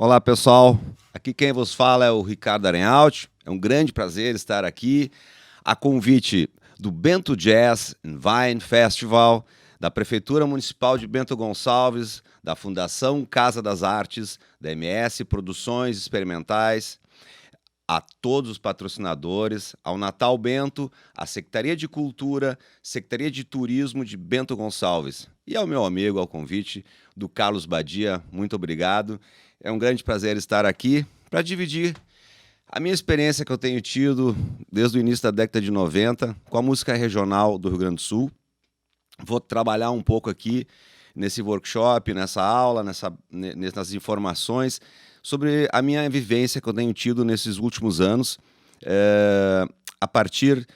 Olá, pessoal. Aqui quem vos fala é o Ricardo Arenhalt. É um grande prazer estar aqui a convite do Bento Jazz and Wine Festival, da Prefeitura Municipal de Bento Gonçalves, da Fundação Casa das Artes, da MS Produções Experimentais, a todos os patrocinadores, ao Natal Bento, à Secretaria de Cultura, Secretaria de Turismo de Bento Gonçalves e ao meu amigo, ao convite do Carlos Badia. Muito obrigado. É um grande prazer estar aqui para dividir a minha experiência que eu tenho tido desde o início da década de 90 com a música regional do Rio Grande do Sul. Vou trabalhar um pouco aqui nesse workshop, nessa aula, nessas informações sobre a minha vivência que eu tenho tido nesses últimos anos, a partir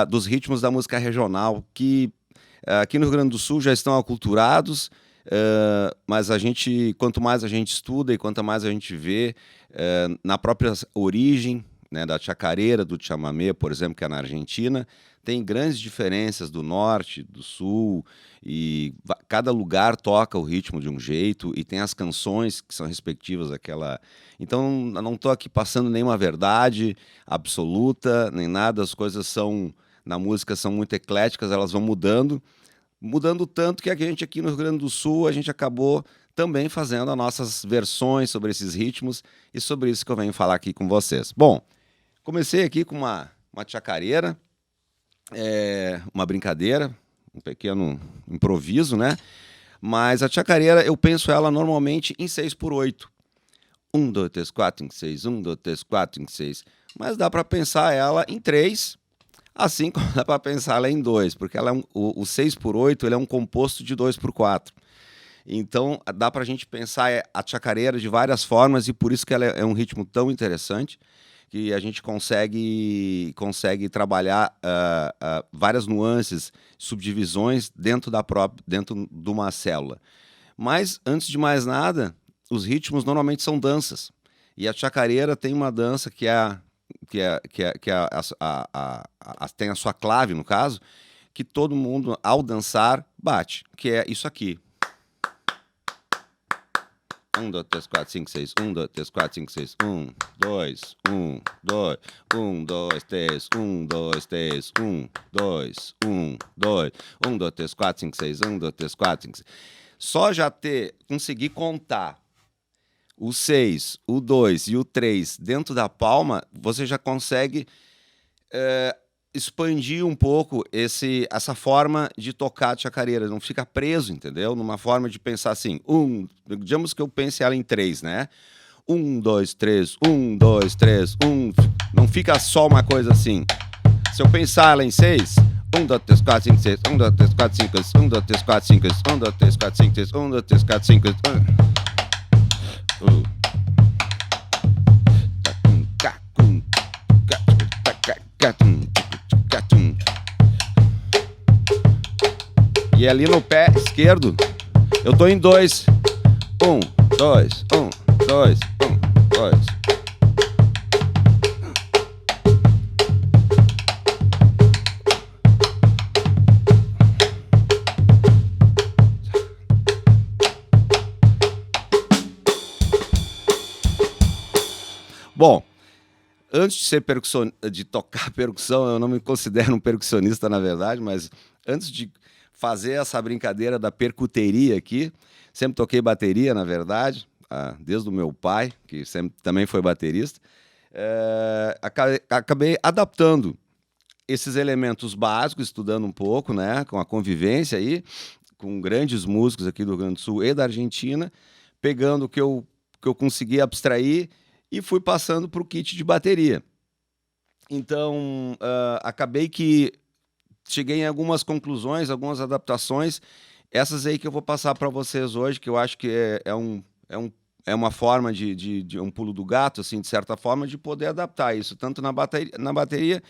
dos ritmos da música regional, que aqui no Rio Grande do Sul já estão aculturados, mas quanto mais a gente estuda e quanto mais a gente vê na própria origem, né, da chacareira, do chamamé, por exemplo, que é na Argentina, tem grandes diferenças do norte, do sul, e cada lugar toca o ritmo de um jeito, e tem as canções que são respectivas àquela. Então, eu não estou aqui passando nenhuma verdade absoluta, nem nada, as coisas na música são muito ecléticas, elas vão mudando tanto que a gente aqui no Rio Grande do Sul, a gente acabou também fazendo as nossas versões sobre esses ritmos, e sobre isso que eu venho falar aqui com vocês. Bom, comecei aqui com uma chacareira, uma brincadeira, um pequeno improviso, né? Mas a chacareira, eu penso ela normalmente em 6/8. 1, 2, 3, 4, 5, 6. 1, 2, 3, 4, 5, 6. Mas dá para pensar ela em 3, assim como dá para pensar ela em 2, porque ela o 6/8 ele é um composto de 2/4. Então dá para a gente pensar a chacareira de várias formas, e por isso que ela é um ritmo tão interessante, que a gente consegue trabalhar várias nuances, subdivisões dentro de uma célula. Mas, antes de mais nada, os ritmos normalmente são danças. E a chacareira tem uma dança tem a sua clave, no caso, que todo mundo, ao dançar, bate, que é isso aqui. 1, 2, 3, 4, 5, 6. 1, 2, 3, 4, 5, 6. 1, 2, 1, 2. 1, 2, 3. 1, 2, 3. 1, 2, 1, 2. 1, 2, 3, 4, 5, 6. 1, 2, 3, 4, 5, 6. Só já conseguir contar o 6, o 2 e o 3 dentro da palma, você já consegue expandir um pouco essa forma de tocar a chacareira, não fica preso, entendeu? Numa forma de pensar assim, digamos que eu pense ela em 3, né? 1, 2, 3, 1, 2, 3, 1, não fica só uma coisa assim. Se eu pensar ela em 6, 1, 2, 3, 4, 5, 6, 1, 2, 3, 4, 5, 6, 1, 2, 3, 4, 5, 6, 1, 2, 3, 4, 5, 6, 1, 2, 3, 4, 5, 6, e ali no pé esquerdo, eu tô em 2. 1, 2, 1, 2, 1, 2. Bom, antes de tocar percussão, eu não me considero um percussionista, na verdade, mas antes de fazer essa brincadeira da percuteria aqui, sempre toquei bateria, na verdade, desde o meu pai, que sempre também foi baterista, acabei adaptando esses elementos básicos, estudando um pouco, né, com a convivência aí, com grandes músicos aqui do Rio Grande do Sul e da Argentina, pegando o que eu consegui abstrair e fui passando para o kit de bateria. Então, acabei que cheguei em algumas conclusões, algumas adaptações, essas aí que eu vou passar para vocês hoje, que eu acho que é uma forma de um pulo do gato, assim, de certa forma, de poder adaptar isso, tanto na bateria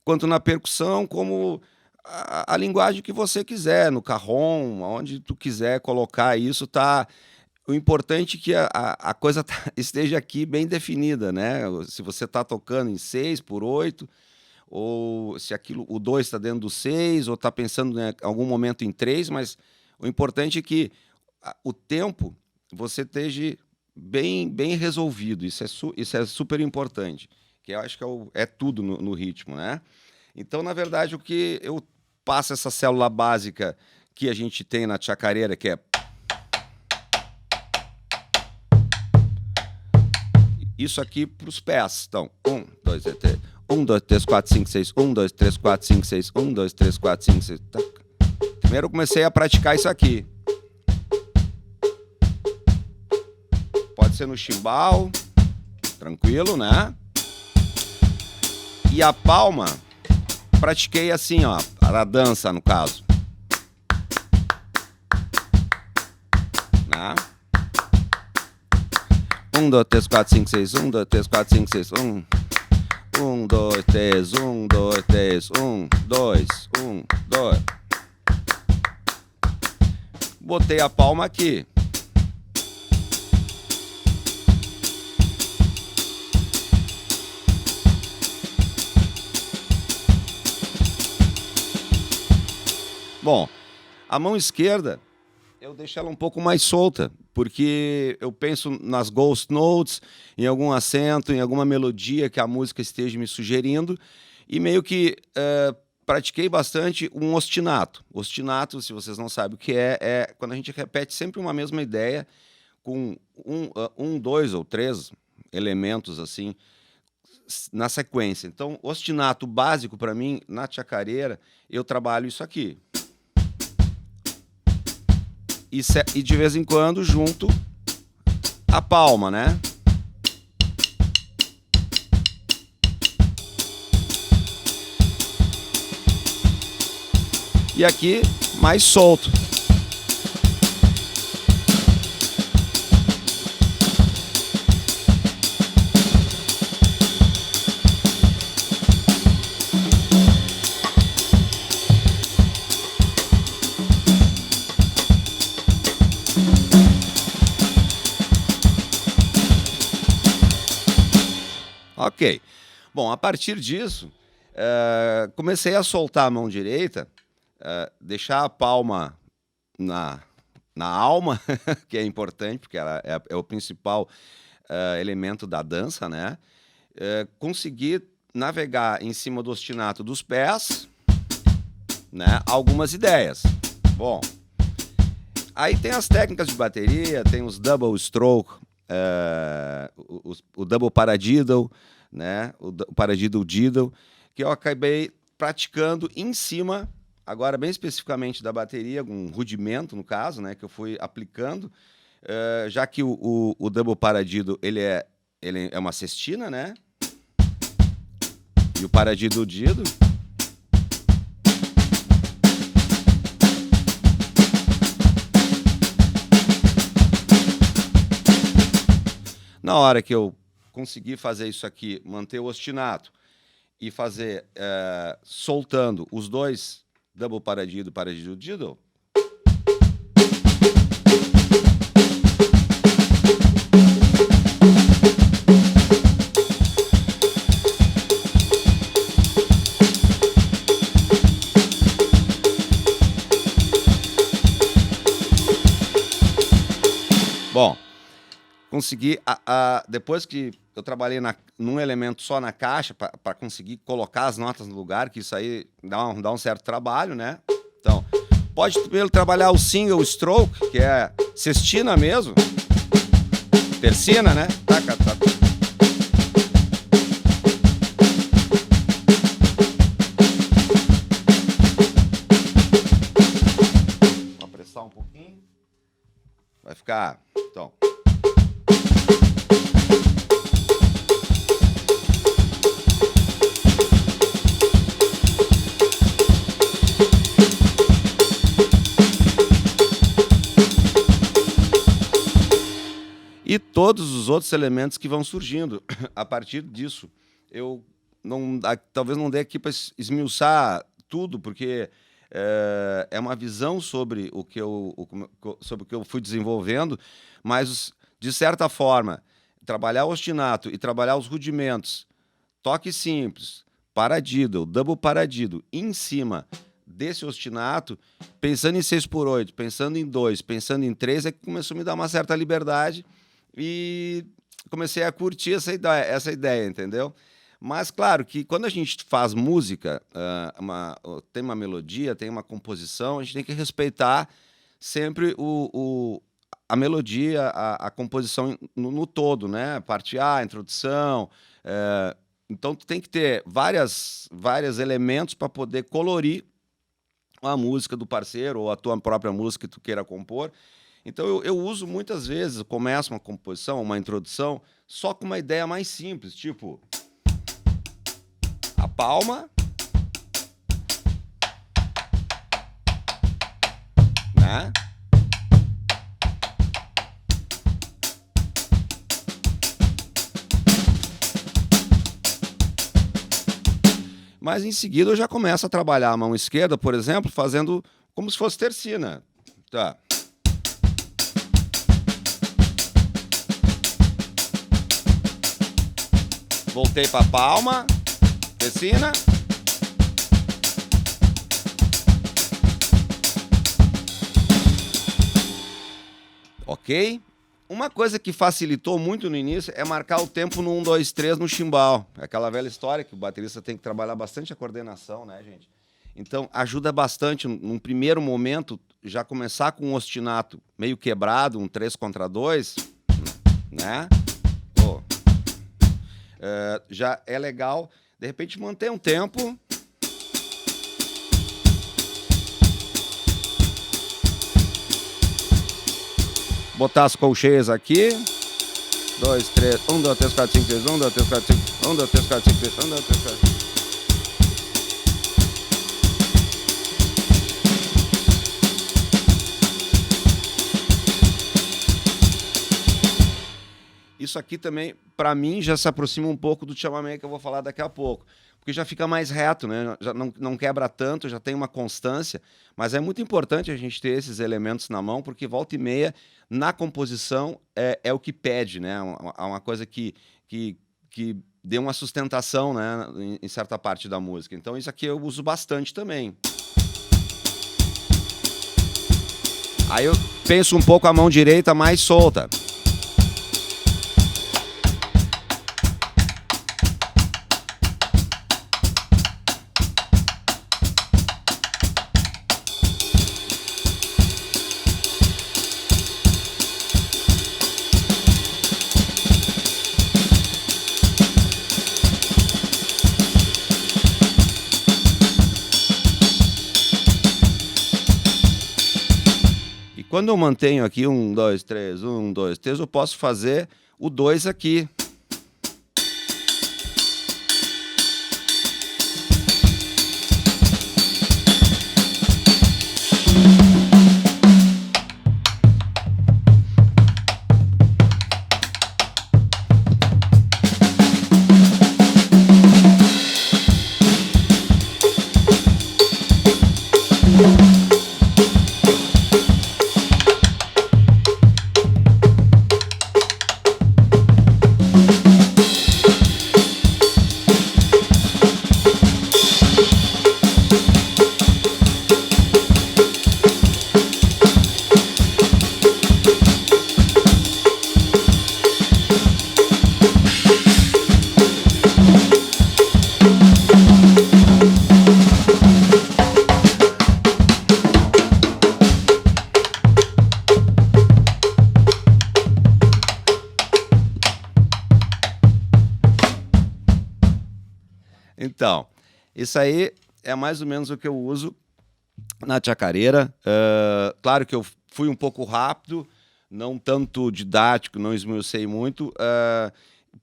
quanto na percussão, como a linguagem que você quiser, no carrom, onde tu quiser colocar isso, tá. O importante é que a coisa esteja aqui bem definida, né? Se você está tocando em 6/8, ou se o 2 está dentro do 6, ou está pensando em algum momento em 3, mas o importante é que o tempo você esteja bem resolvido. Isso é super importante, que eu acho que é tudo no ritmo, né? Então, na verdade, o que eu passo essa célula básica que a gente tem na chacareira, que é isso aqui para os pés. Então, 1, 2, 3. 1, 2, 3, 4, 5, 6. 1, 2, 3, 4, 5, 6. 1, 2, 3, 4, 5, 6. Primeiro eu comecei a praticar isso aqui. Pode ser no chimbal, tranquilo, né? E a palma, pratiquei assim, ó, a dança, no caso. Né? 1, 2, 3, 4, 5, 6. 1, 2, 3, 4, 5, 6. 1, 2, 3, 1, 2, 3, 1, 2, 1, 2. Botei a palma aqui. Bom, a mão esquerda, eu deixo ela um pouco mais solta, porque eu penso nas ghost notes, em algum acento, em alguma melodia que a música esteja me sugerindo, e meio que pratiquei bastante um ostinato. Ostinato, se vocês não sabem o que é quando a gente repete sempre uma mesma ideia com dois ou três elementos assim na sequência. Então, ostinato básico para mim, na chacareira, eu trabalho isso aqui. E de vez em quando junto a palma, né? E aqui mais solto. Ok. Bom, a partir disso, comecei a soltar a mão direita, deixar a palma na alma, que é importante, porque ela é o principal elemento da dança, né? Conseguir navegar em cima do ostinato dos pés, né? Algumas ideias. Bom, aí tem as técnicas de bateria, tem os double stroke, o double paradiddle, né? O paradiddle diddle, que eu acabei praticando em cima, agora bem especificamente da bateria, um rudimento no caso, né? Que eu fui aplicando, já que o double paradiddle ele é uma sextina, né? E o paradiddle diddle na hora que eu conseguir fazer isso aqui, manter o ostinato e fazer soltando os dois double paradiddle, paradiddle diddle, bom, consegui, depois que eu trabalhei num elemento só na caixa, para conseguir colocar as notas no lugar, que isso aí dá um certo trabalho, né? Então, pode primeiro trabalhar o single stroke, que é sextina mesmo, tercina, né? Taca. Vou apressar um pouquinho. Vai ficar, então... E todos os outros elementos que vão surgindo a partir disso. Eu talvez não dê aqui para esmiuçar tudo, porque é uma visão sobre o que eu fui desenvolvendo, mas, de certa forma, trabalhar o ostinato e trabalhar os rudimentos, toque simples, paradiddle, double paradiddle, em cima desse ostinato, pensando em 6x8, pensando em 2, pensando em 3, é que começou a me dar uma certa liberdade e comecei a curtir essa ideia, entendeu? Mas, claro, que quando a gente faz música, tem uma melodia, tem uma composição, a gente tem que respeitar sempre a melodia, a composição no todo, né? Parte A, introdução. Então, tu tem que ter vários elementos para poder colorir a música do parceiro ou a tua própria música que tu queira compor. Então, eu uso muitas vezes, começo uma composição, uma introdução, só com uma ideia mais simples, tipo a palma, né? Mas em seguida eu já começo a trabalhar a mão esquerda, por exemplo, fazendo como se fosse tercina. Tá. Voltei para a palma, tercina. Ok? Uma coisa que facilitou muito no início é marcar o tempo no 1, 2, 3 no chimbal. É aquela velha história que o baterista tem que trabalhar bastante a coordenação, né, gente? Então, ajuda bastante, num primeiro momento, já começar com um ostinato meio quebrado, um 3 contra 2, né? Já é legal, de repente, manter um tempo. Botar as colcheias aqui. 2, 3, 1, 2, 3, 4, 5, 6, 1, 2, 3, 4, 5, 1, 2, 3, 4, 5, 6, 1, 2, 3, 4, 5. Isso aqui também, para mim, já se aproxima um pouco do chamamé que eu vou falar daqui a pouco. Porque já fica mais reto, né? Já não quebra tanto, já tem uma constância. Mas é muito importante a gente ter esses elementos na mão, porque volta e meia, na composição, é o que pede, né? Uma coisa que dê uma sustentação, né? Em certa parte da música. Então, isso aqui eu uso bastante também. Aí eu penso um pouco a mão direita mais solta. Quando eu mantenho aqui 1, 2, 3, 1, 2, 3, eu posso fazer o 2 aqui. Então, isso aí é mais ou menos o que eu uso na chacareira. Claro que eu fui um pouco rápido, não tanto didático, não esmiucei muito,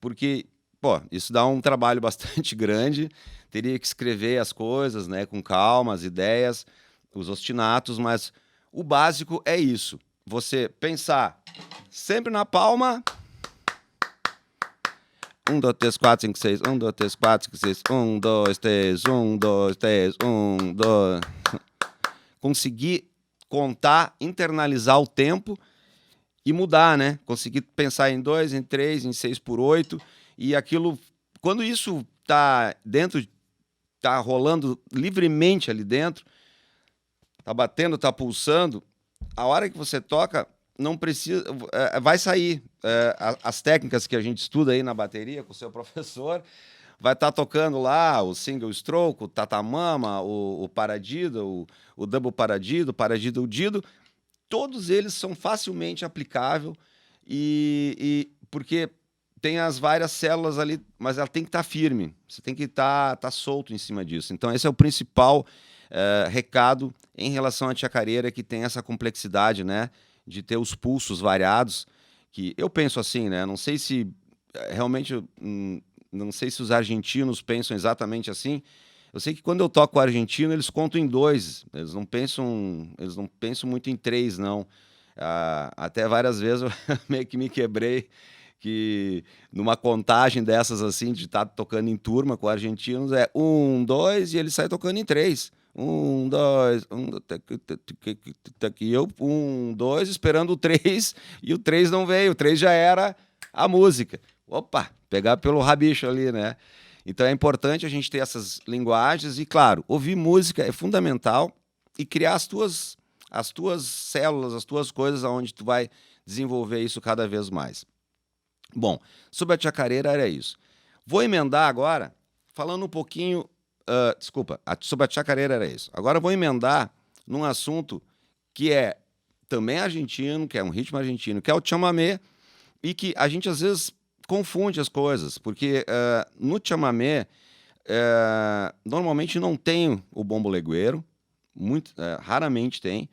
porque, pô, isso dá um trabalho bastante grande. Teria que escrever as coisas, né, com calma, as ideias, os ostinatos, mas o básico é isso. Você pensar sempre na palma. 1, 2, 3, 4, 5, 6. 1, 2, 3, 4, 5, 6. 1, 2, 3, 1, 2, 3, 1, 2. Conseguir contar, internalizar o tempo e mudar, né? Conseguir pensar em 2, em 3, em 6 por 8. E aquilo, quando isso tá dentro, tá rolando livremente ali dentro, tá batendo, tá pulsando, a hora que você toca, não precisa, vai sair. As técnicas que a gente estuda aí na bateria com o seu professor, vai estar tocando lá o single stroke, o tatamama, o paradiddle, o double paradiddle, paradiddle dido, todos eles são facilmente aplicáveis e porque tem as várias células ali, mas ela tem que estar firme, você tem que estar solto em cima disso. Então esse é o principal recado em relação à chacareira, que tem essa complexidade, né, de ter os pulsos variados, que eu penso assim, né, não sei se realmente, não sei se os argentinos pensam exatamente assim. Eu sei que quando eu toco o argentino, eles contam em dois, eles não pensam muito em três, não. Até várias vezes eu meio que me quebrei, que numa contagem dessas assim, de estar tocando em turma com argentinos, é 1, 2, e ele sai tocando em 3. 1, 2, 1, e eu 1, 2, esperando o 3, e o 3 não veio, o 3 já era a música. Opa, pegar pelo rabicho ali, né? Então é importante a gente ter essas linguagens e, claro, ouvir música é fundamental e criar as tuas células, as tuas coisas onde tu vai desenvolver isso cada vez mais. Bom, sobre a chacareira era isso. Vou emendar agora, falando um pouquinho... desculpa, sobre a chacareira era isso. Agora vou emendar num assunto que é também argentino, que é um ritmo argentino, que é o chamamé, e que a gente às vezes confunde as coisas, porque no chamamé normalmente não tem o bombo legueiro, raramente tem,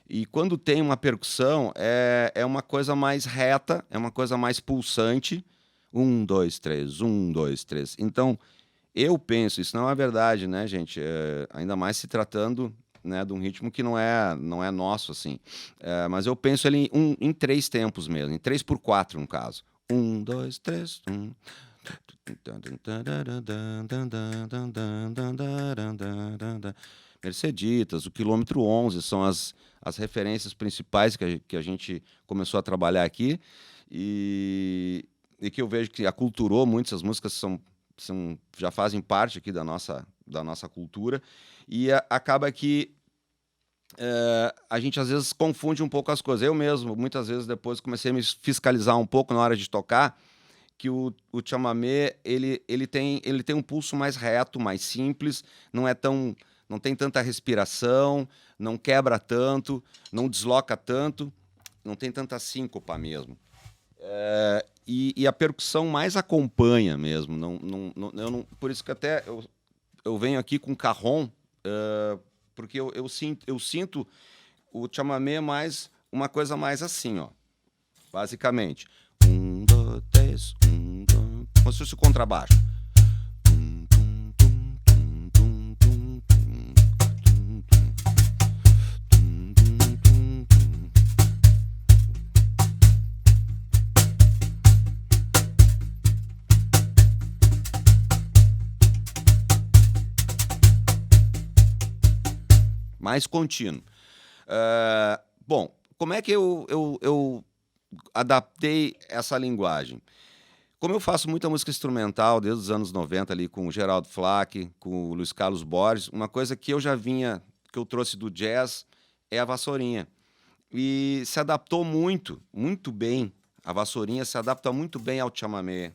e quando tem uma percussão é uma coisa mais reta, é uma coisa mais pulsante, 1, 2, 3, 1, 2, 3. Então, eu penso, isso não é verdade, né, gente? Ainda mais se tratando, né, de um ritmo que não é nosso, assim. Mas eu penso ele em 3 tempos mesmo, em 3/4, no caso. 1, 2, 3, 1. Merceditas, o quilômetro 11 são as referências principais que a gente começou a trabalhar aqui e que eu vejo que aculturou muito. Essas músicas já fazem parte aqui da nossa cultura e acaba que a gente às vezes confunde um pouco as coisas. Eu mesmo, muitas vezes depois comecei a me fiscalizar um pouco na hora de tocar, que o chamamé ele tem um pulso mais reto, mais simples, não tem tanta respiração, não quebra tanto, não desloca tanto, não tem tanta síncopa mesmo. E a percussão mais acompanha mesmo. Por isso que até eu venho aqui com carrom, porque eu sinto o chamamé mais uma coisa mais assim, ó, basicamente. 1, 2, 3, 1, 2, como se fosse o contrabaixo. Mais contínuo. Bom, como é que eu adaptei essa linguagem? Como eu faço muita música instrumental desde os anos 90 ali com o Geraldo Flack, com o Luiz Carlos Borges, uma coisa que que eu trouxe do jazz é a vassourinha. E se adaptou muito, muito bem. A vassourinha se adapta muito bem ao chamamé.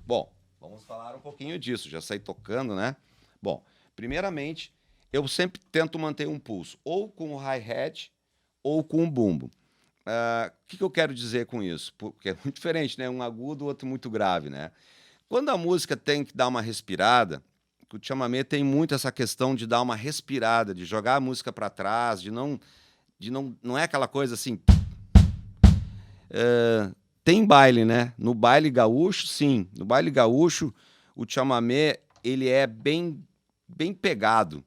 Bom, vamos falar um pouquinho disso, já saí tocando, né? Bom, primeiramente, eu sempre tento manter um pulso, ou com o hi-hat, ou com o bumbo. O que eu quero dizer com isso? Porque é muito diferente, né? Um agudo, outro muito grave, né? Quando a música tem que dar uma respirada, o chamamé tem muito essa questão de dar uma respirada, de jogar a música para trás, não é aquela coisa assim. Tem baile, né? No baile gaúcho, sim. No baile gaúcho, o chamamé ele é bem pegado,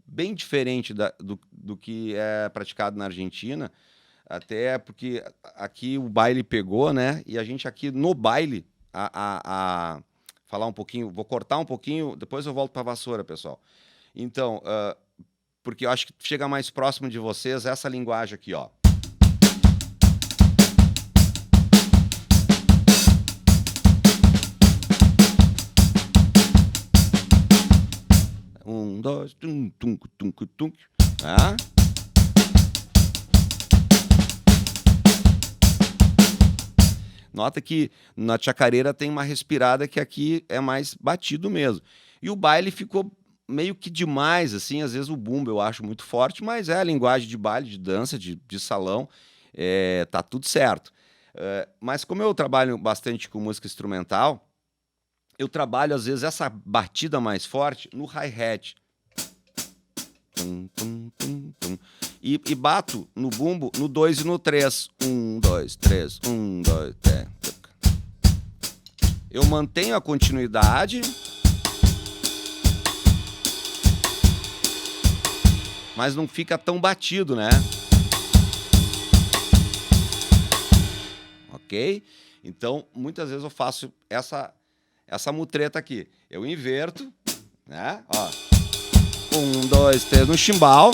bem diferente do que é praticado na Argentina, até porque aqui o baile pegou, né? E a gente aqui no baile, falar um pouquinho, vou cortar um pouquinho, depois eu volto para a vassoura, pessoal. Então, porque eu acho que chega mais próximo de vocês essa linguagem aqui, ó. Um, dois, tum, tum, tum, tum. Tá? Nota que na chacareira tem uma respirada que aqui é mais batido mesmo. E o baile ficou meio que demais, assim, às vezes o bumbo eu acho muito forte, mas é a linguagem de baile, de dança, de salão, tá tudo certo. Mas como eu trabalho bastante com música instrumental, eu trabalho às vezes essa batida mais forte no hi-hat. Tum, tum, tum, tum. E bato no bumbo no 2 e no 3. 1, 2, 3, 1, 2, 3. Eu mantenho a continuidade, mas não fica tão batido, né? Ok? Então, muitas vezes eu faço essa mutreta aqui. Eu inverto, né? Ó. 1, 2, 3 no chimbal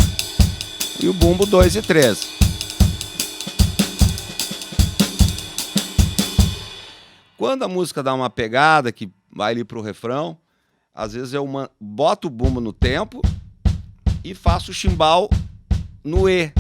e o bumbo 2 e 3. Quando a música dá uma pegada que vai ali pro refrão, às vezes eu boto o bumbo no tempo e faço o chimbal no E.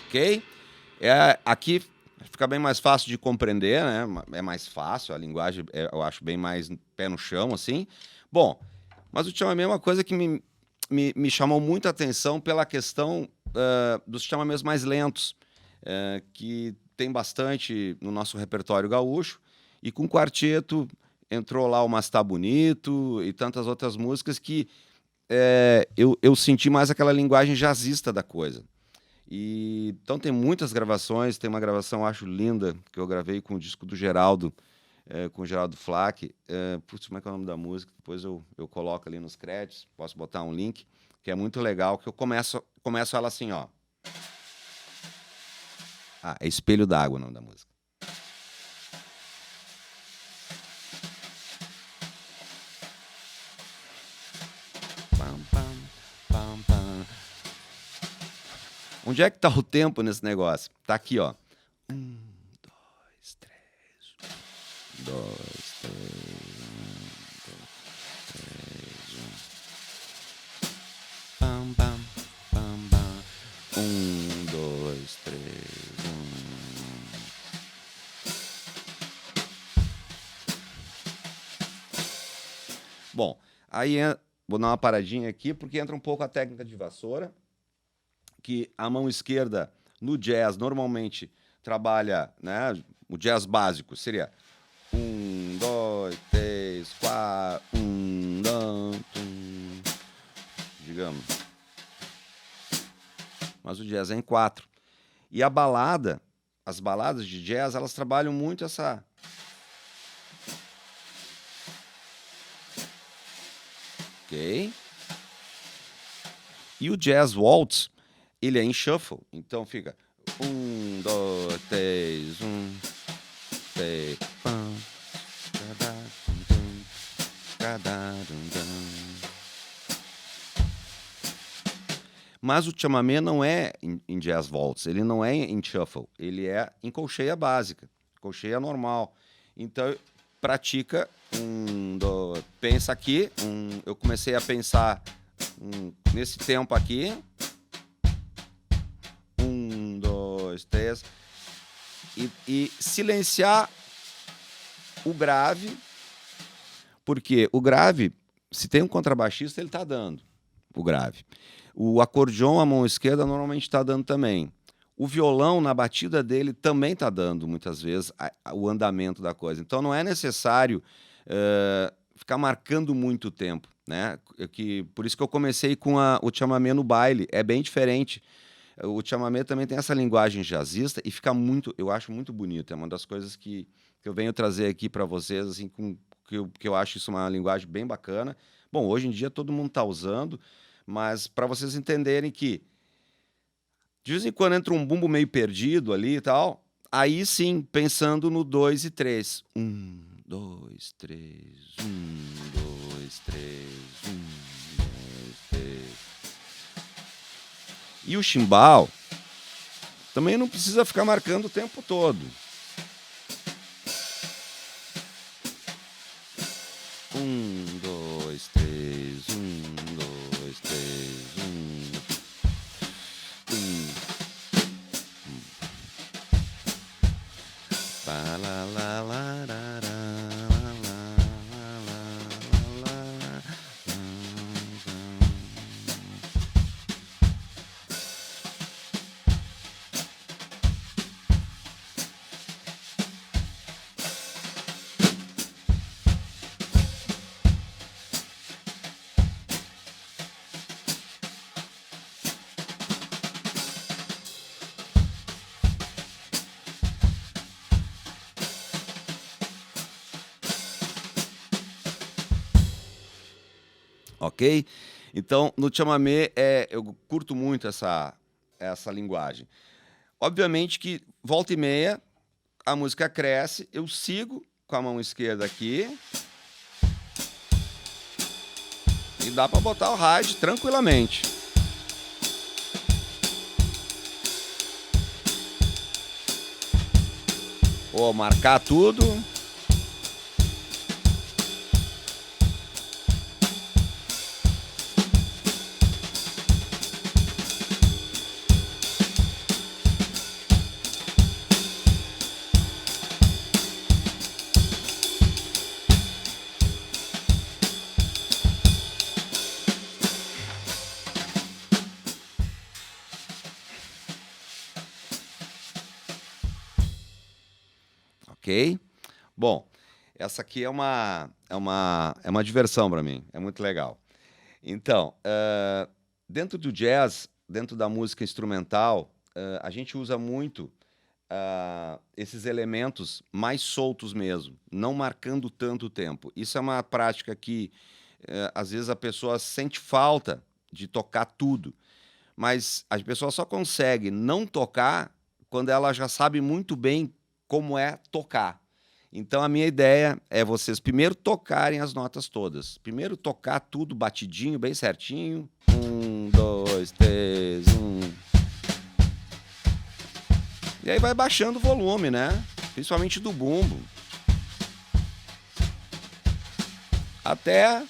Ok? Aqui fica bem mais fácil de compreender, né? É mais fácil, a linguagem eu acho bem mais pé no chão, assim. Bom, mas o chamamé é uma coisa que me chamou muita atenção pela questão dos chamamés mais lentos, que tem bastante no nosso repertório gaúcho, e com quarteto entrou lá o Mas Tá Bonito e tantas outras músicas que eu senti mais aquela linguagem jazzista da coisa. Então tem muitas gravações, tem uma gravação, acho linda, que eu gravei com o disco do Geraldo, com o Geraldo Flack. Putz, como é que é o nome da música? Depois eu coloco ali nos créditos, posso botar um link, que é muito legal, que eu começo ela assim, ó. É Espelho d'Água o nome da música. Pam, pam, pam, pam. Onde é que tá o tempo nesse negócio? Tá aqui, ó. 1, 2, 3. 1, 2, 3. 1, 2, 3. 1. Pam, pam, pam, pam. 1, 2, 3. 1. Bom, aí vou dar uma paradinha aqui, porque entra um pouco a técnica de vassoura, que a mão esquerda no jazz normalmente trabalha, né? O jazz básico seria 1, 2, 3, 4, 1, 2, digamos. Mas o jazz é em 4. E a balada, as baladas de jazz, elas trabalham muito essa. Ok? E o jazz waltz, ele é em shuffle, então fica 1, 2, 3, 1, 3, pam, mas o chamamé não é em jazz waltz, ele não é em shuffle, ele é em colcheia básica, colcheia normal. Então pratica 1, 2, pensa aqui, eu comecei a pensar nesse tempo aqui. 1, 2, 3. E silenciar o grave, porque o grave, se tem um contrabaixista, ele está dando o grave. O acordeon, a mão esquerda, normalmente está dando também. O violão, na batida dele, também está dando, muitas vezes, o andamento da coisa. Então, não é necessário ficar marcando muito tempo, né? Por isso que eu comecei com o chamamé no baile. É bem diferente. O chamamé também tem essa linguagem jazzista e fica muito, eu acho muito bonito. É uma das coisas que eu venho trazer aqui para vocês, assim, que eu acho isso uma linguagem bem bacana. Bom, hoje em dia todo mundo está usando, mas para vocês entenderem que de vez em quando entra um bumbo meio perdido ali e tal, aí sim, pensando no 2 e 3. 1, 2, 3, 1, 2, 3, 1, 2, 3. E o chimbal também não precisa ficar marcando o tempo todo. 1, 2, 3, 1, 2, 3, 1. Ok? Então, no chamamé, eu curto muito essa linguagem. Obviamente que, volta e meia, a música cresce, eu sigo com a mão esquerda aqui e dá para botar o ride tranquilamente. Ou marcar tudo. Ok? Bom, essa aqui é uma diversão para mim, é muito legal. Então, dentro do jazz, dentro da música instrumental, a gente usa muito esses elementos mais soltos mesmo, não marcando tanto tempo. Isso é uma prática que, às vezes, a pessoa sente falta de tocar tudo, mas a pessoa só consegue não tocar quando ela já sabe muito bem como é tocar. Então, a minha ideia é vocês primeiro tocarem as notas todas. Primeiro tocar tudo batidinho, bem certinho. 1, 2, 3, 1. E aí vai baixando o volume, né? Principalmente do bumbo. Até...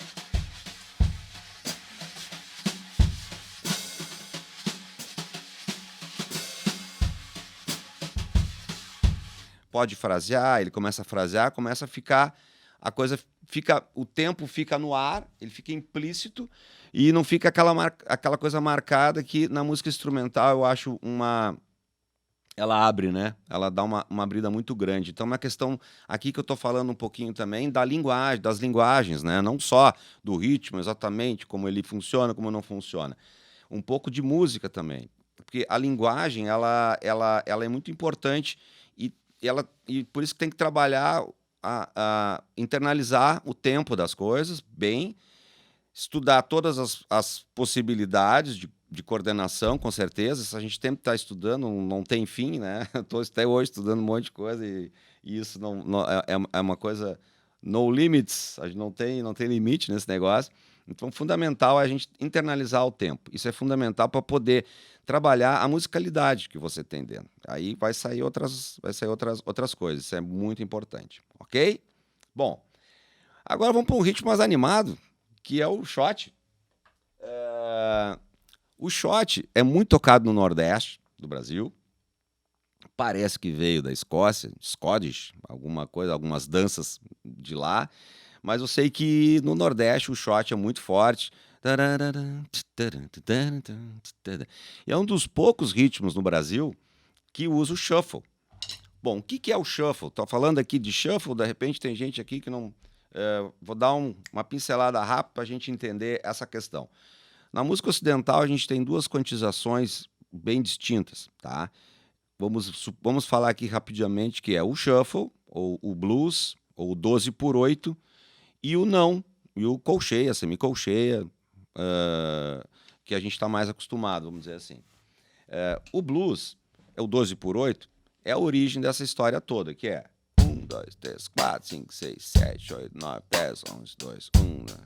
pode frasear, ele começa a frasear, começa a ficar... a coisa fica... o tempo fica no ar, ele fica implícito e não fica aquela coisa marcada que na música instrumental eu acho uma... ela abre, né? Ela dá uma abrida muito grande. Então, é uma questão aqui que eu estou falando um pouquinho também da linguagem, das linguagens, né? Não só do ritmo, exatamente, como ele funciona, como não funciona. Um pouco de música também. Porque a linguagem, ela é muito importante e por isso que tem que trabalhar, internalizar o tempo das coisas bem, estudar todas as possibilidades de coordenação, com certeza. Se a gente sempre está estudando, não tem fim, né? Estou até hoje estudando um monte de coisa e isso é uma coisa no limits, a gente não tem limite nesse negócio. Então, fundamental é a gente internalizar o tempo. Isso é fundamental para poder trabalhar a musicalidade que você tem dentro. Aí vai sair outras coisas. Isso é muito importante, ok? Bom, agora vamos para um ritmo mais animado, que é o shot. O shot é muito tocado no Nordeste do Brasil. Parece que veio da Escócia, Scottish, alguma coisa, algumas danças de lá. Mas eu sei que no Nordeste o shot é muito forte. E é um dos poucos ritmos no Brasil que usa o shuffle. Bom, o que é o shuffle? Estou falando aqui de shuffle, de repente tem gente aqui que não... vou dar uma pincelada rápida para a gente entender essa questão. Na música ocidental, a gente tem duas quantizações bem distintas, tá? Vamos falar aqui rapidamente que é o shuffle, ou o blues, ou o 12/8, e o não, e o colcheia, semicolcheia, que a gente está mais acostumado, vamos dizer assim. O blues, é o 12/8, é a origem dessa história toda, que é 1, 2, 3, 4, 5, 6, 7, 8, 9, 10, 11, 2, 1, 2,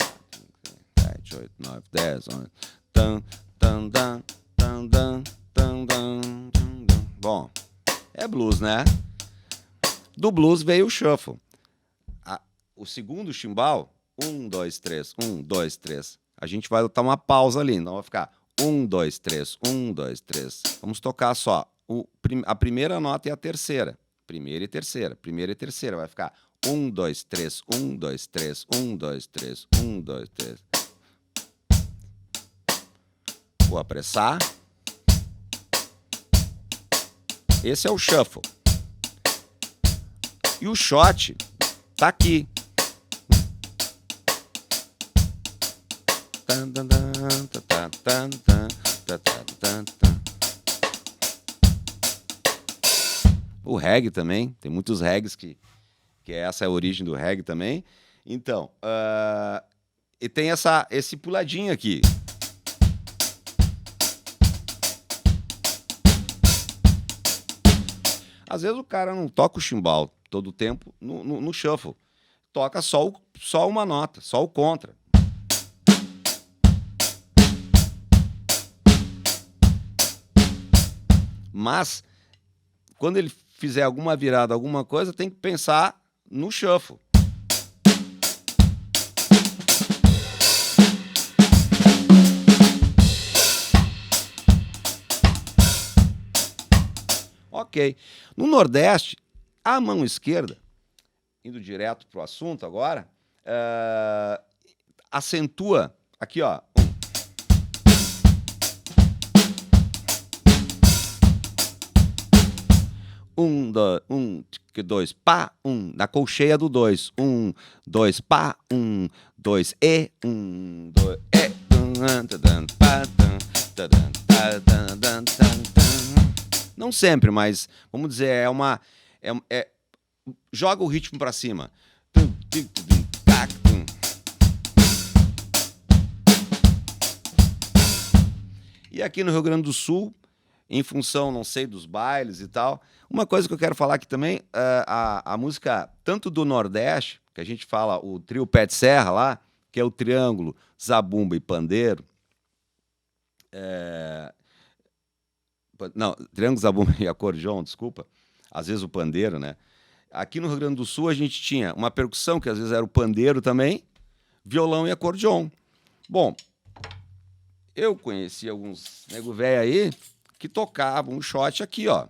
4, 5, 6, 7, 8, 9, 10, 11, tan, tan, tan, tan, tan, tan, tan, tan. Bom, é blues, né? Do blues veio o shuffle. O segundo chimbal, 1, 2, 3, 1, 2, 3. A gente vai botar uma pausa ali, então vai ficar 1, 2, 3, 1, 2, 3. Vamos tocar só a primeira nota e a terceira. Primeira e terceira, primeira e terceira. Vai ficar 1, 2, 3, 1, 2, 3, 1, 2, 3, 1, 2, 3. Vou apressar. Esse é o shuffle. E o shot tá aqui. O reggae também, tem muitos reggaes que essa é a origem do reggae também. Então, e tem esse puladinho aqui. Às vezes o cara não toca o chimbal todo o tempo no shuffle. Toca só uma nota, só o contra. Mas, quando ele fizer alguma virada, alguma coisa, tem que pensar no shuffle. Ok. No Nordeste, a mão esquerda, indo direto pro assunto agora, acentua aqui, ó. Dois, pá, na colcheia do 2. 1, 2, pá, 1, 2, e, 1, 2, e. Não sempre, mas vamos dizer, joga o ritmo pra cima. E aqui no Rio Grande do Sul, em função, não sei, dos bailes e tal, uma coisa que eu quero falar aqui também, a música tanto do Nordeste, que a gente fala o trio Pé de Serra lá, que é o triângulo, zabumba e pandeiro. Não, triângulo, zabumba e acordeon, desculpa. Às vezes o pandeiro, né? Aqui no Rio Grande do Sul a gente tinha uma percussão, que às vezes era o pandeiro também, violão e acordeon. Bom, eu conheci alguns nego velho aí que tocavam um shot aqui, ó.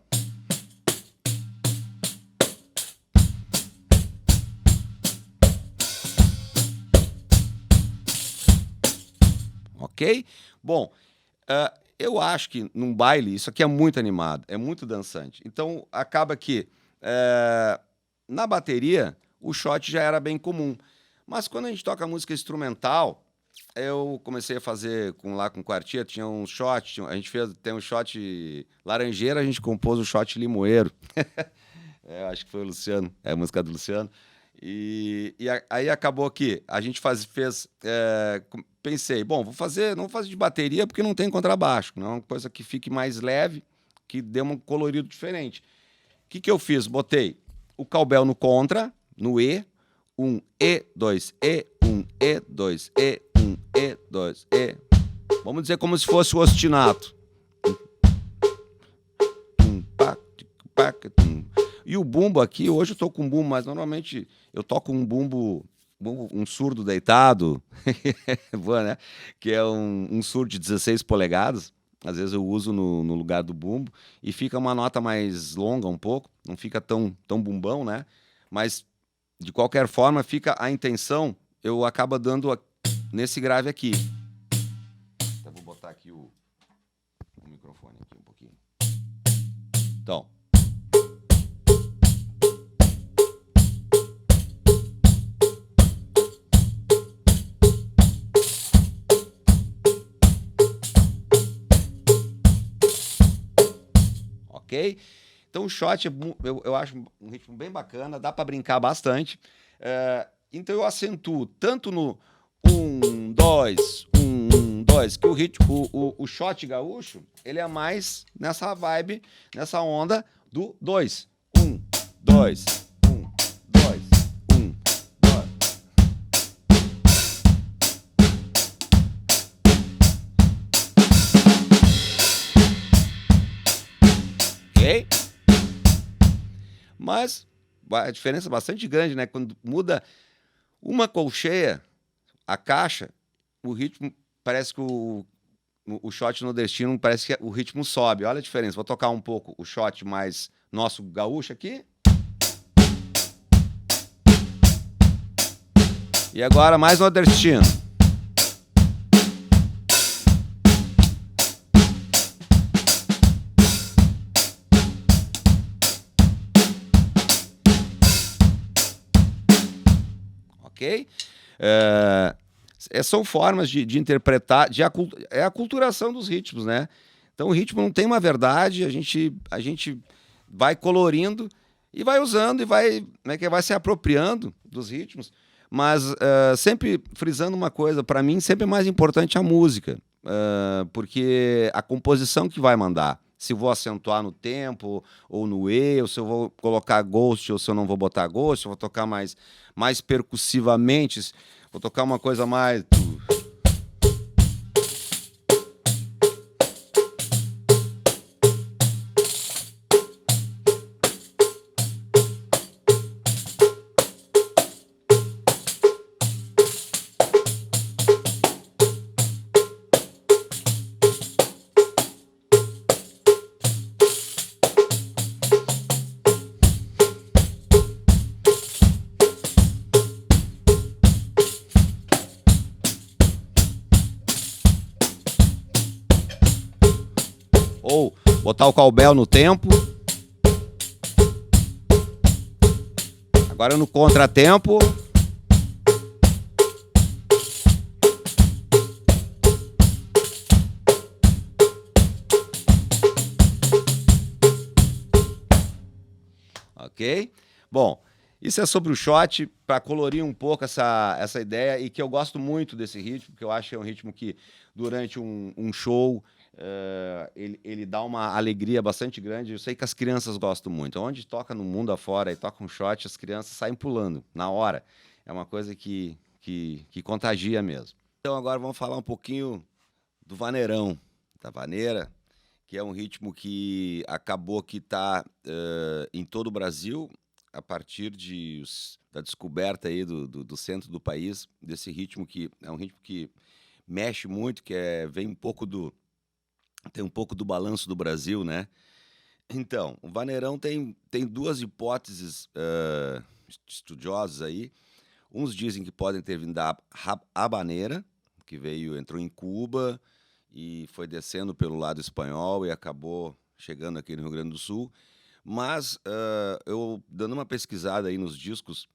Ok? Bom, eu acho que num baile isso aqui é muito animado, é muito dançante. Então acaba que na bateria o shot já era bem comum. Mas quando a gente toca música instrumental, eu comecei a fazer com o quarteto, tinha um shot, a gente tem um shot laranjeira, a gente compôs o shot limoeiro. Acho que foi o Luciano, é a música do Luciano. Aí acabou que a gente pensei, bom, não vou fazer de bateria porque não tem contrabaixo, não é uma coisa que fique mais leve, que dê um colorido diferente. O que eu fiz? Botei o cowbell no contra, no E, 1 E, 2 E, 1 E, 2 E, 1 E, 2 E. Vamos dizer como se fosse o ostinato. E o bumbo aqui, hoje eu tô com bumbo, mas normalmente eu toco um bumbo, um surdo deitado, boa, né? Que é um surdo de 16 polegadas. Às vezes eu uso no lugar do bumbo e fica uma nota mais longa um pouco, não fica tão bumbão, né? Mas, de qualquer forma, fica a intenção, eu acabo dando nesse grave aqui. Então, vou botar aqui o microfone aqui um pouquinho. Então... ok? Então o shot eu acho um ritmo bem bacana, dá para brincar bastante. Então eu acentuo tanto no 1, 2, 1, 2, que o ritmo, o shot gaúcho, ele é mais nessa vibe, nessa onda do 2. 1, 2, 1, 2, 1, 2. Ok? Mas a diferença é bastante grande, né? Quando muda uma colcheia, a caixa, o ritmo parece que o shot nordestino parece que o ritmo sobe. Olha a diferença. Vou tocar um pouco o shot mais nosso gaúcho aqui. E agora mais nordestino. Ok? São formas de interpretar, é a aculturação dos ritmos, né? Então o ritmo não tem uma verdade, a gente vai colorindo e vai usando e vai se apropriando dos ritmos, mas sempre frisando uma coisa, para mim sempre é mais importante a música, porque a composição que vai mandar. Se vou acentuar no tempo ou no E, ou se eu vou colocar ghost ou se eu não vou botar ghost, eu vou tocar mais percussivamente, vou tocar uma coisa mais... Ou botar o cowbell no tempo. Agora no contratempo. Ok? Bom, isso é sobre o shot, para colorir um pouco essa ideia, e que eu gosto muito desse ritmo, porque eu acho que é um ritmo que, durante um show, ele dá uma alegria bastante grande. Eu sei que as crianças gostam muito. Onde toca no mundo afora e toca um shot, as crianças saem pulando na hora. É uma coisa que contagia mesmo. Então agora vamos falar um pouquinho do vaneirão, da vaneira, que é um ritmo que acabou que está em todo o Brasil, a partir da descoberta aí do centro do país, desse ritmo que é um ritmo que mexe muito, vem tem um pouco do balanço do Brasil, né? Então, o vaneirão tem duas hipóteses estudiosas aí. Uns dizem que podem ter vindo da habaneira, que entrou em Cuba e foi descendo pelo lado espanhol e acabou chegando aqui no Rio Grande do Sul. Mas eu, dando uma pesquisada aí nos discos,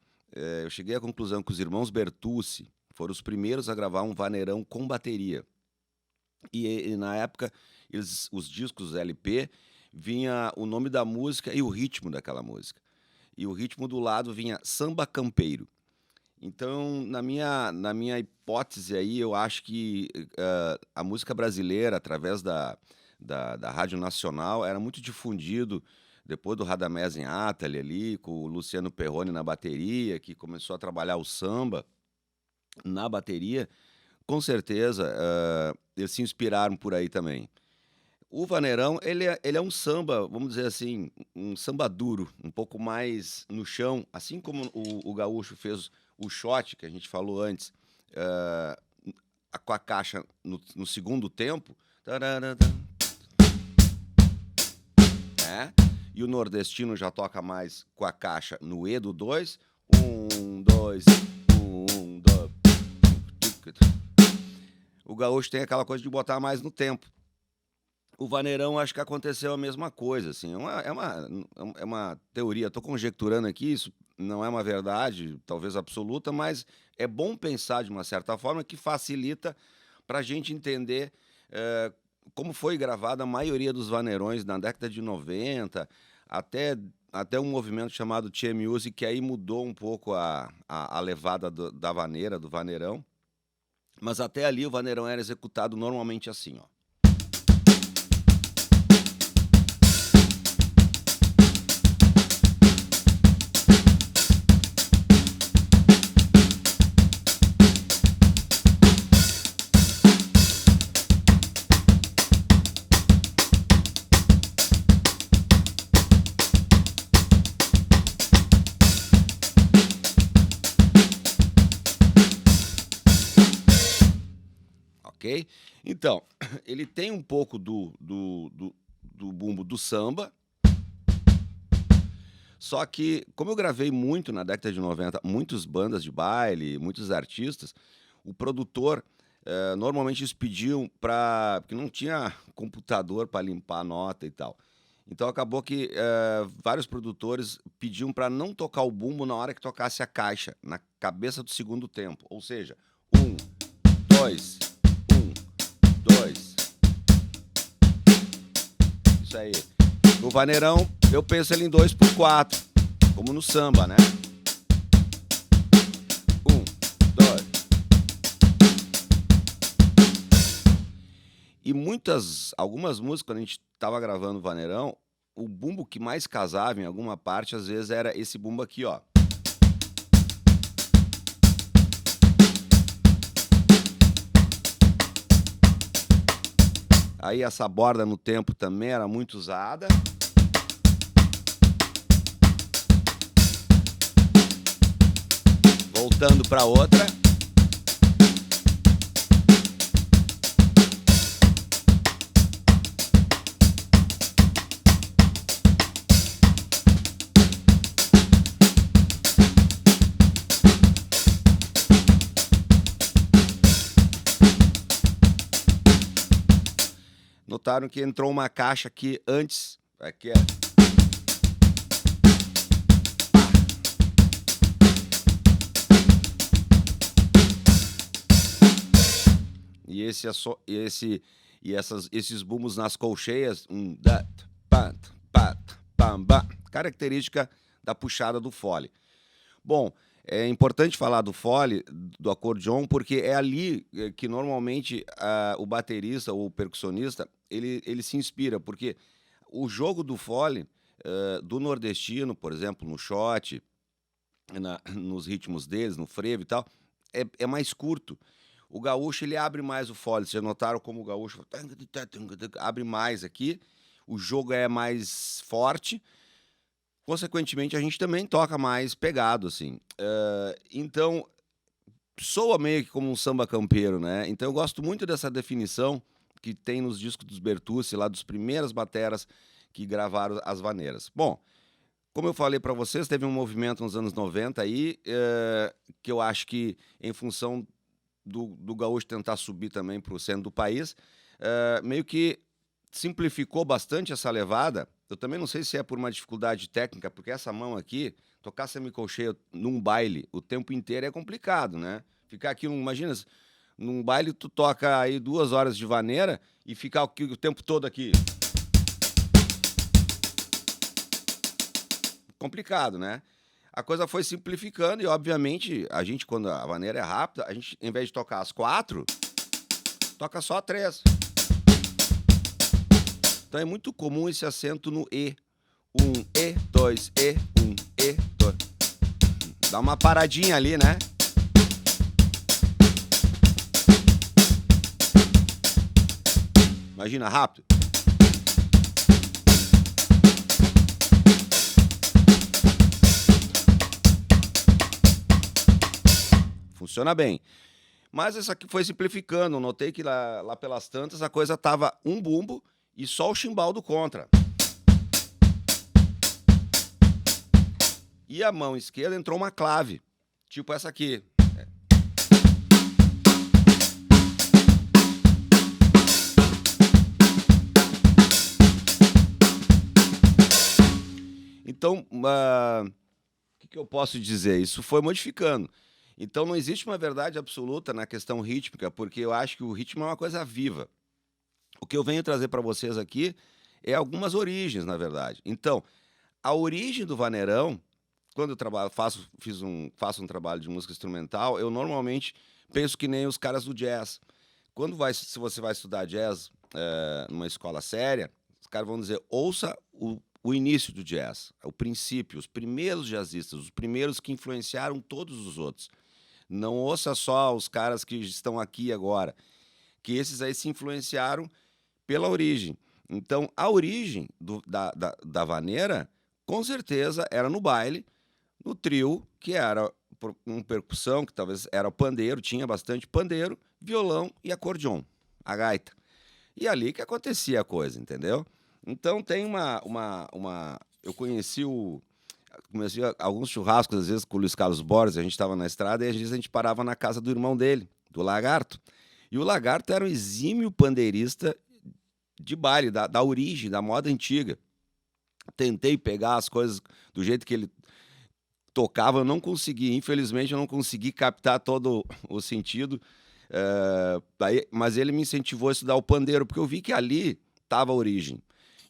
eu cheguei à conclusão que os irmãos Bertucci foram os primeiros a gravar um vaneirão com bateria. E na época, os discos LP, vinha o nome da música e o ritmo daquela música. E o ritmo do lado vinha samba campeiro. Então, na minha hipótese aí, eu acho que a música brasileira, através da Rádio Nacional, era muito difundido depois do Radamés em Atali ali, com o Luciano Perrone na bateria, que começou a trabalhar o samba na bateria. Com certeza, eles se inspiraram por aí também. O vaneirão, ele é um samba, vamos dizer assim, um samba duro, um pouco mais no chão, assim como o gaúcho fez o shot, que a gente falou antes, com a caixa no segundo tempo, né? E o nordestino já toca mais com a caixa no E do 2, 1, 2, 1, 2. O gaúcho tem aquela coisa de botar mais no tempo. O vaneirão, acho que aconteceu a mesma coisa, assim, é uma teoria, estou conjecturando aqui, isso não é uma verdade, talvez absoluta, mas é bom pensar de uma certa forma que facilita para a gente entender como foi gravada a maioria dos vaneirões na década de 90, até um movimento chamado Tchê Music, que aí mudou um pouco a levada da vaneira, do vaneirão. Mas até ali o vaneirão era executado normalmente assim, ó. Ok? Então, ele tem um pouco do bumbo do samba, só que, como eu gravei muito na década de 90, muitas bandas de baile, muitos artistas, o produtor, normalmente eles pediam para... porque não tinha computador para limpar a nota e tal. Então acabou que vários produtores pediam para não tocar o bumbo na hora que tocasse a caixa, na cabeça do segundo tempo. Ou seja, 1, 2, 1, 2. Isso aí. No vaneirão, eu penso ele em 2x4, como no samba, né? 1, 2. E algumas músicas, quando a gente tava gravando o vaneirão, o bumbo que mais casava em alguma parte, às vezes, era esse bumbo aqui, ó. Aí essa borda no tempo também era muito usada. Voltando para outra. Notaram que entrou uma caixa aqui antes. Aqui é. Esses bumbos nas colcheias, característica da puxada do fole. Bom, é importante falar do fole, do acordeon, porque é ali que normalmente o baterista ou o percussionista ele se inspira, porque o jogo do fole do nordestino, por exemplo, no shot, nos ritmos deles, no frevo e tal, é mais curto. O gaúcho ele abre mais o fole. Vocês já notaram como o gaúcho abre mais aqui, o jogo é mais forte. Consequentemente, a gente também toca mais pegado, assim. Então, soa meio que como um samba campeiro, né? Então, eu gosto muito dessa definição que tem nos discos dos Bertucci, lá dos primeiras bateras que gravaram as vaneiras. Bom, como eu falei para vocês, teve um movimento nos anos 90 aí, que eu acho que, em função do gaúcho tentar subir também para o centro do país, meio que simplificou bastante essa levada. Eu também não sei se é por uma dificuldade técnica, porque essa mão aqui, tocar semicolcheia num baile o tempo inteiro é complicado, né? Ficar aqui, imagina, num baile tu toca aí 2 horas de vaneira e ficar o tempo todo aqui. Complicado, né? A coisa foi simplificando e, obviamente, a gente, quando a vaneira é rápida, a gente, em vez de tocar as 4, toca só 3. Então é muito comum esse acento no E. 1, E, 2, E, 1, E, 2. Dá uma paradinha ali, né? Imagina, rápido. Funciona bem. Mas essa aqui foi simplificando. Notei que lá pelas tantas a coisa tava um bumbo e só o chimbal do contra. E a mão esquerda entrou uma clave, tipo essa aqui. Então, o que eu posso dizer? Isso foi modificando. Então, não existe uma verdade absoluta na questão rítmica, porque eu acho que o ritmo é uma coisa viva. O que eu venho trazer para vocês aqui é algumas origens, na verdade. Então, a origem do vaneirão, quando eu faço um trabalho de música instrumental, eu normalmente penso que nem os caras do jazz. Se você vai estudar jazz numa escola séria, os caras vão dizer, ouça o início do jazz, o princípio, os primeiros jazzistas, os primeiros que influenciaram todos os outros. Não ouça só os caras que estão aqui agora, que esses aí se influenciaram pela origem. Então, a origem da vaneira, com certeza, era no baile, no trio, que era uma percussão, que talvez era o pandeiro, tinha bastante pandeiro, violão e acordeon, a gaita. E ali que acontecia a coisa, entendeu? Então tem eu conheci alguns churrascos, às vezes, com o Luiz Carlos Borges, a gente estava na estrada e às vezes a gente parava na casa do irmão dele, do Lagarto. E o Lagarto era um exímio pandeirista de baile, da origem, da moda antiga. Tentei pegar as coisas do jeito que ele tocava, eu não consegui. Infelizmente, eu não consegui captar todo o sentido. Mas ele me incentivou a estudar o pandeiro, porque eu vi que ali estava a origem.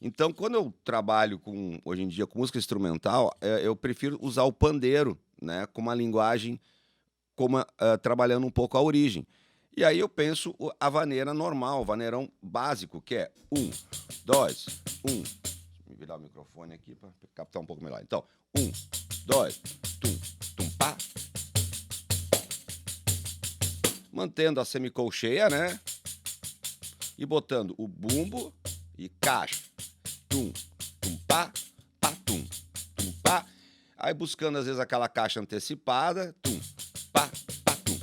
Então, quando eu trabalho hoje em dia com música instrumental, eu prefiro usar o pandeiro, né, com uma linguagem trabalhando um pouco a origem. E aí eu penso a vaneira normal, o vaneirão básico, que é 1, 2, 1. Deixa eu virar o microfone aqui para captar um pouco melhor. Então, 1, 2, tum, tum, pá. Mantendo a semicolcheia, né? E botando o bumbo e caixa. Tum, tum, pá, pá, tum, pá. Aí buscando, às vezes, aquela caixa antecipada. Tum, pá, pá, tum.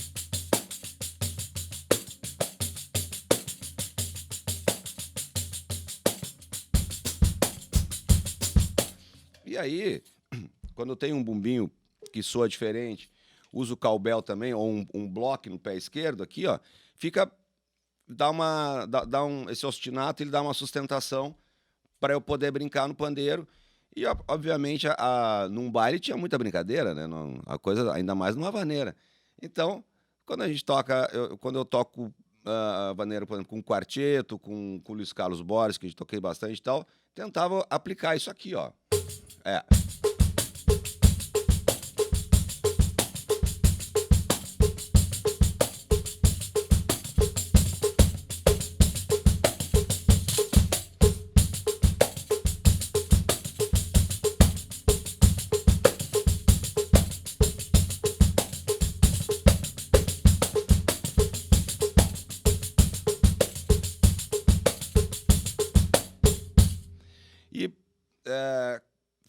E aí, quando eu tenho um bumbinho que soa diferente, uso o cowbell também, ou um bloco no pé esquerdo aqui, ó, esse ostinato, ele dá uma sustentação para eu poder brincar no pandeiro. E, obviamente, num baile tinha muita brincadeira, né? A coisa, ainda mais numa vaneira. Então, quando a gente toca, quando eu toco a vaneira, por exemplo, com quarteto, com o Luiz Carlos Borges, que a gente toquei bastante e tal, tentava aplicar isso aqui, ó.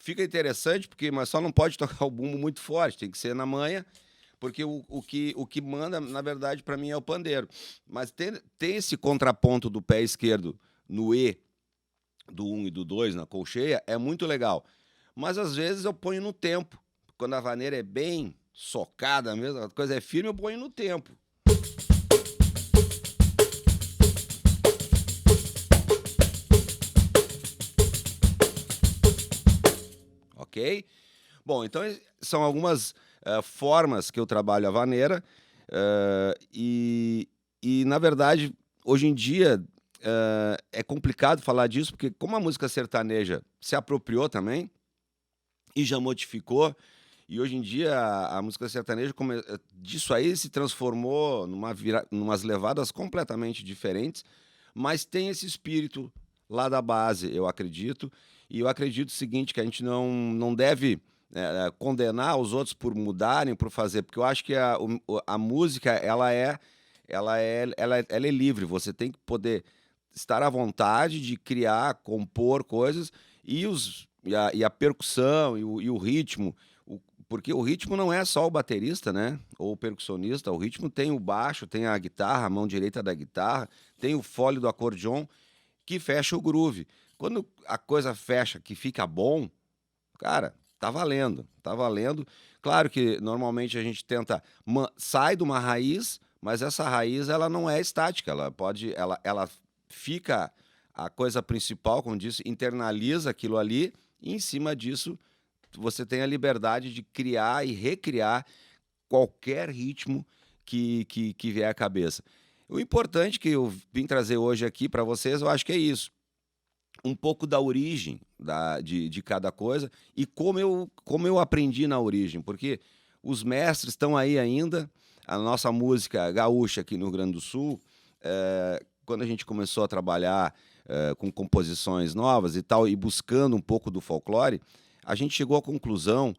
Fica interessante, mas só não pode tocar o bumbo muito forte, tem que ser na manha, porque o que manda, na verdade, para mim é o pandeiro. Mas tem esse contraponto do pé esquerdo no E, do 1 e do 2, na colcheia, é muito legal. Mas às vezes eu ponho no tempo. Quando a vaneira é bem socada mesmo, a coisa é firme, eu ponho no tempo. Ok? Bom, então são algumas formas que eu trabalho a vaneira e, na verdade, hoje em dia é complicado falar disso, porque como a música sertaneja se apropriou também e já modificou, e hoje em dia a música sertaneja disso aí se transformou numas levadas completamente diferentes, mas tem esse espírito lá da base, eu acredito. E eu acredito o seguinte, que a gente não deve condenar os outros por mudarem, por fazer, porque eu acho que a música ela é livre, você tem que poder estar à vontade de criar, compor coisas, e a percussão e o ritmo, porque o ritmo não é só o baterista, né? Ou o percussionista, o ritmo tem o baixo, tem a guitarra, a mão direita da guitarra, tem o fole do acordeon, que fecha o groove. Quando a coisa fecha, que fica bom, cara, tá valendo, tá valendo. Claro que normalmente a gente tenta sai de uma raiz, mas essa raiz ela não é estática, ela fica a coisa principal, como disse, internaliza aquilo ali, e em cima disso você tem a liberdade de criar e recriar qualquer ritmo que vier à cabeça. O importante que eu vim trazer hoje aqui para vocês, eu acho que é isso. Um pouco da origem de cada coisa e como eu aprendi na origem, porque os mestres estão aí ainda. A nossa música gaúcha aqui no Rio Grande do Sul, quando a gente começou a trabalhar com composições novas e tal, e buscando um pouco do folclore, a gente chegou à conclusão,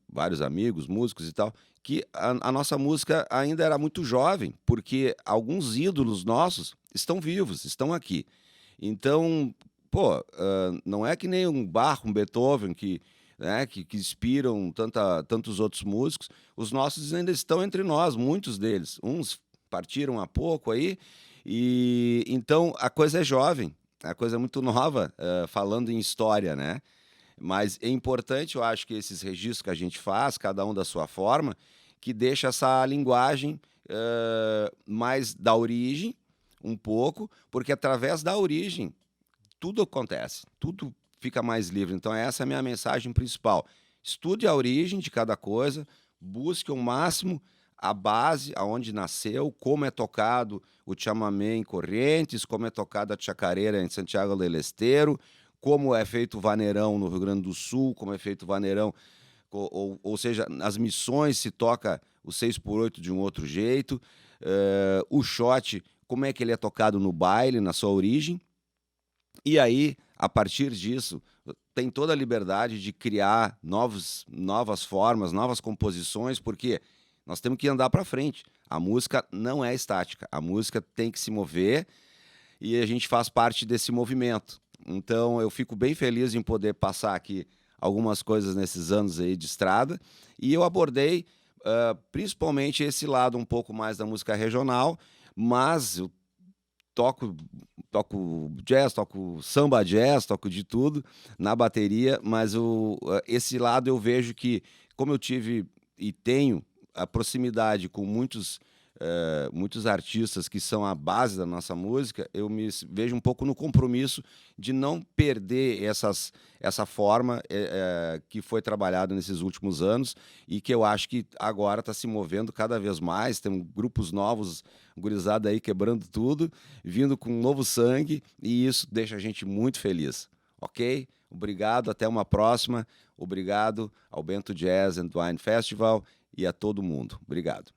vários amigos, músicos e tal, que a nossa música ainda era muito jovem, porque alguns ídolos nossos estão vivos, estão aqui. Então, pô, não é que nem um Bach, um Beethoven, né, que inspiram tantos outros músicos. Os nossos ainda estão entre nós, muitos deles. Uns partiram há pouco aí, e então a coisa é jovem, a coisa é muito nova, falando em história, né? Mas é importante, eu acho que esses registros que a gente faz, cada um da sua forma, que deixa essa linguagem mais da origem, um pouco, porque através da origem tudo acontece, tudo fica mais livre. Então essa é a minha mensagem principal. Estude a origem de cada coisa, busque o máximo a base, aonde nasceu, como é tocado o chamamé em Correntes, como é tocada a chacareira em Santiago del Estero, como é feito o vaneirão no Rio Grande do Sul, como é feito o vaneirão, ou seja, nas missões se toca o 6x8 de um outro jeito, o shot, como é que ele é tocado no baile, na sua origem. E aí, a partir disso, tem toda a liberdade de criar novas formas, novas composições, porque nós temos que andar para frente. A música não é estática, a música tem que se mover e a gente faz parte desse movimento. Então, eu fico bem feliz em poder passar aqui algumas coisas nesses anos aí de estrada, e eu abordei principalmente esse lado um pouco mais da música regional, mas eu toco jazz, toco samba jazz, toco de tudo na bateria, mas esse lado eu vejo que, como eu tive e tenho a proximidade com muitos artistas que são a base da nossa música, eu me vejo um pouco no compromisso de não perder essa forma que foi trabalhada nesses últimos anos e que eu acho que agora está se movendo cada vez mais. Tem grupos novos, gurizada aí quebrando tudo, vindo com um novo sangue, e isso deixa a gente muito feliz. Ok? Obrigado, até uma próxima. Obrigado ao Bento Jazz and Wine Festival e a todo mundo. Obrigado.